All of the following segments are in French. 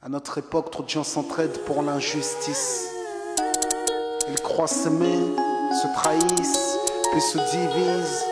À notre époque, trop de gens s'entraident pour l'injustice. Ils croient s'aimer, se trahissent, puis se divisent.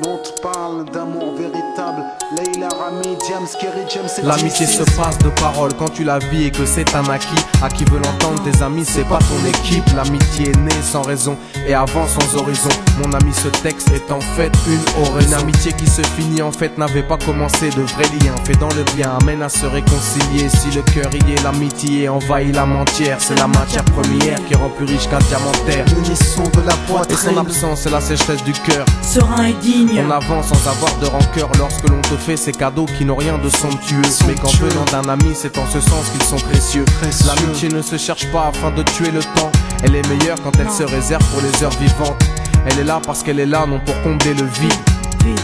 Nous on te parle d'amour véritable. Leila, Rami, Diams, Kerry, James et l'amitié se passe de paroles quand tu la vis et que c'est un acquis. À qui veut l'entendre, tes amis, c'est pas ton équipe. L'amitié est née sans raison et avance sans horizon. Mon ami, ce texte est en fait une oraison. Une amitié qui se finit en fait n'avait pas commencé. De vrais liens faits dans le bien amènent à se réconcilier. Si le cœur y est, l'amitié envahit l'âme entière. C'est la matière première qui rend plus riche qu'un diamantaire. L'unisson de la poitrine et son absence, c'est la sécheresse du cœur. Serein et digne. On avance sans avoir de rancœur lorsque l'on te fait ces cadeaux qui n'ont rien de somptueux. Mais qu'en venant d'un ami, c'est en ce sens qu'ils sont précieux. L'amitié ne se cherche pas afin de tuer le temps. Elle est meilleure quand elle se réserve pour les heures vivantes. Elle est là parce qu'elle est là, non pour combler le vide.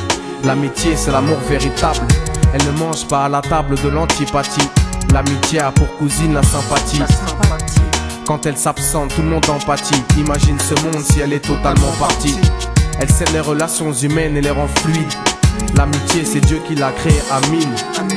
L'amitié, c'est l'amour véritable. Elle ne mange pas à la table de l'antipathie. L'amitié a pour cousine la sympathie. Quand elle s'absente, tout le monde empathie. Imagine ce monde si elle est totalement partie. Elle scelle les relations humaines et les rend fluides. L'amitié, c'est Dieu qui l'a créée, Amin.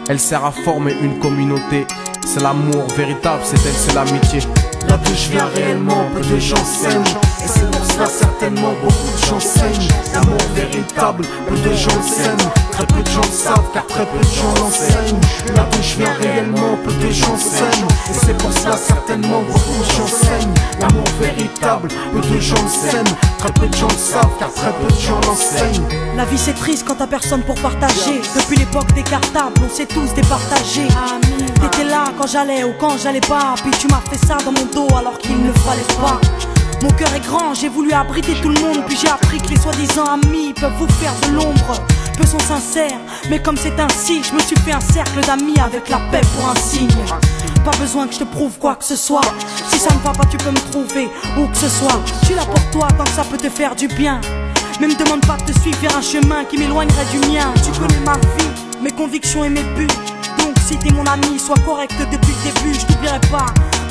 Elle sert à former une communauté. C'est l'amour véritable, c'est elle, c'est l'amitié. Là d'où je viens réellement, peu de gens s'aiment. Et c'est pour cela certainement beaucoup de gens s'aiment. L'amour véritable, peu de gens s'aiment. Très peu de gens le savent car très peu de gens l'enseignent. Là d'où je viens réellement, peu de gens s'aiment. Et c'est pour cela certainement beaucoup de gens s'aiment. L'amour véritable, peu de gens s'aiment. Très peu de gens le savent car très peu de gens l'enseignent. La vie c'est triste quand t'as personne pour partager. Depuis l'époque des cartables, on s'est tous départagés. T'étais là quand j'allais ou quand j'allais pas. Puis tu m'as fait ça dans mon dos alors qu'il ne fallait pas. Mon cœur est grand, j'ai voulu abriter tout le monde. Puis j'ai appris que les soi-disant amis peuvent vous faire de l'ombre. Peu sont sincères, mais comme c'est ainsi, je me suis fait un cercle d'amis avec la paix pour un signe. Pas besoin que je te prouve quoi que ce soit. Si ça ne va pas, tu peux me trouver où que ce soit. Je suis là pour toi tant que ça peut te faire du bien. Mais me demande pas de te suivre vers un chemin qui m'éloignerait du mien. Tu connais ma vie, mes convictions et mes buts. Donc si t'es mon ami, sois correct depuis le début. Je t'oublierai pas,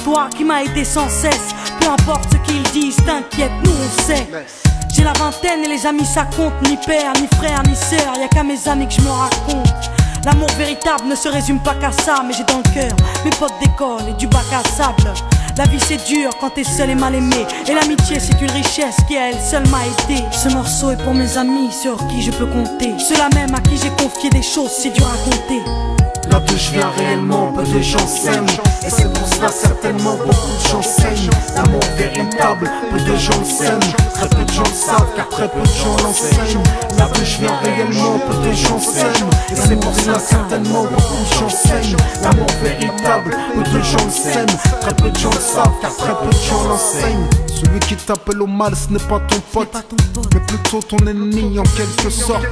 toi qui m'as aidé sans cesse. Peu importe ce qu'ils disent, t'inquiète, nous on sait. J'ai la vingtaine et les amis ça compte. Ni père, ni frère, ni sœur, y'a qu'à mes amis que je me raconte. L'amour véritable ne se résume pas qu'à ça. Mais j'ai dans le cœur mes potes d'école et du bac à sable. La vie c'est dur quand t'es seul et mal aimé. Et l'amitié c'est une richesse qui à elle seule m'a aidé. Ce morceau est pour mes amis sur qui je peux compter. Ceux-là même à qui j'ai confié des choses c'est dur à compter. Là d'où je viens réellement, peu de gens s'aiment. Et c'est pour cela certainement beaucoup de gens s'aiment. L'amour véritable, peu de gens s'aiment. Très peu de gens le savent car très peu de gens l'enseignent. Là d'où je viens réellement, peu de gens s'aiment. Et c'est pour cela certainement beaucoup de gens s'aiment. L'amour véritable, peu de gens s'aiment. Très peu de gens le savent car très peu de gens l'enseignent. Celui qui t'appelle au mal ce n'est pas ton pote, mais plutôt ton ennemi en quelque sorte.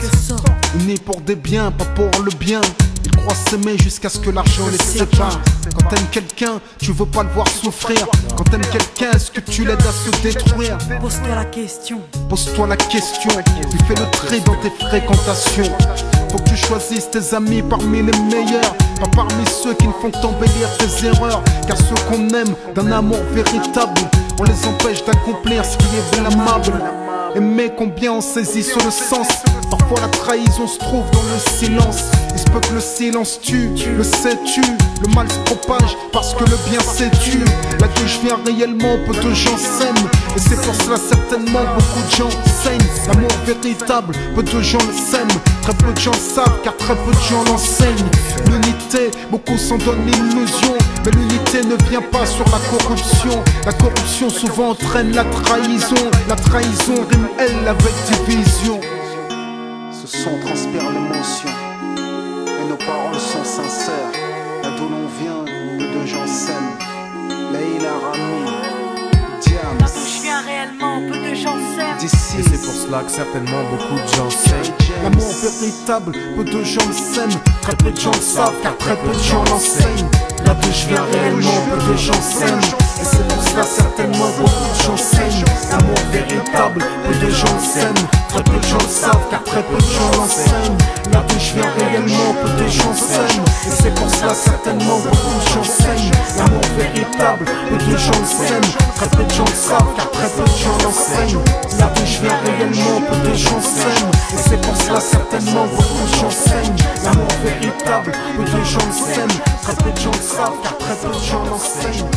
Né pour des biens, pas pour le bien. Ils croient s'aimer jusqu'à ce que l'argent les sépare. Quand t'aimes quelqu'un, tu veux pas le voir souffrir. Quand t'aimes quelqu'un, est-ce que tu l'aides à se détruire? Pose-toi la question. Pose-toi la question. Tu fais le tri dans tes fréquentations. Faut que tu choisisses tes amis parmi les meilleurs, pas parmi ceux qui ne font qu'embellir tes erreurs. Car ceux qu'on aime d'un amour véritable, on les empêche d'accomplir ce qui est blâmable. Aimer combien on saisit sur le sens. Parfois la trahison se trouve dans le silence. Il se peut que le silence tue, le sais-tu. Le mal se propage parce que le bien s'étue. Là d'où je viens réellement, peu de gens s'aiment. Et c'est pour cela certainement beaucoup de gens saignent. L'amour véritable, peu de gens le s'aiment. Très peu de gens le savent car très peu de gens l'enseignent. L'unité, beaucoup s'en donnent l'illusion. Mais l'unité ne vient pas sur la corruption. La corruption souvent entraîne la trahison. La trahison rime elle avec division. Ce son transpire l'émotion et nos paroles sont sincères. Là d'où l'on vient, peu de gens s'aiment. Leila, Rami, Diams. Là d'où je viens réellement, peu de gens s'aiment. D'ici, Et c'est pour cela que certainement beaucoup de gens s'aiment. l'amour véritable, peu de gens le s'aiment. Très peu de gens le savent car très peu de gens l'enseignent. Là d'où je viens réellement, peu de gens s'aiment. Et c'est pour cela certainement beaucoup de gens s'aiment. L'amour véritable, peu de gens le s'aiment. Très peu de gens le savent car très peu de gens l'enseignent. Là d'où je viens réellement, peu de gens s'aiment. Et c'est pour cela certainement beaucoup de gens s'aiment. L'amour véritable, peu de gens le s'aiment. Très peu de gens le savent car très peu de gens l'enseignent. Là d'où je viens réellement, peu de gens s'aiment. Et c'est pour cela certainement beaucoup de gens s'aiment. L'amour véritable, peu de gens le s'aiment. Très peu de gens savent car très peu de gens l'enseignent.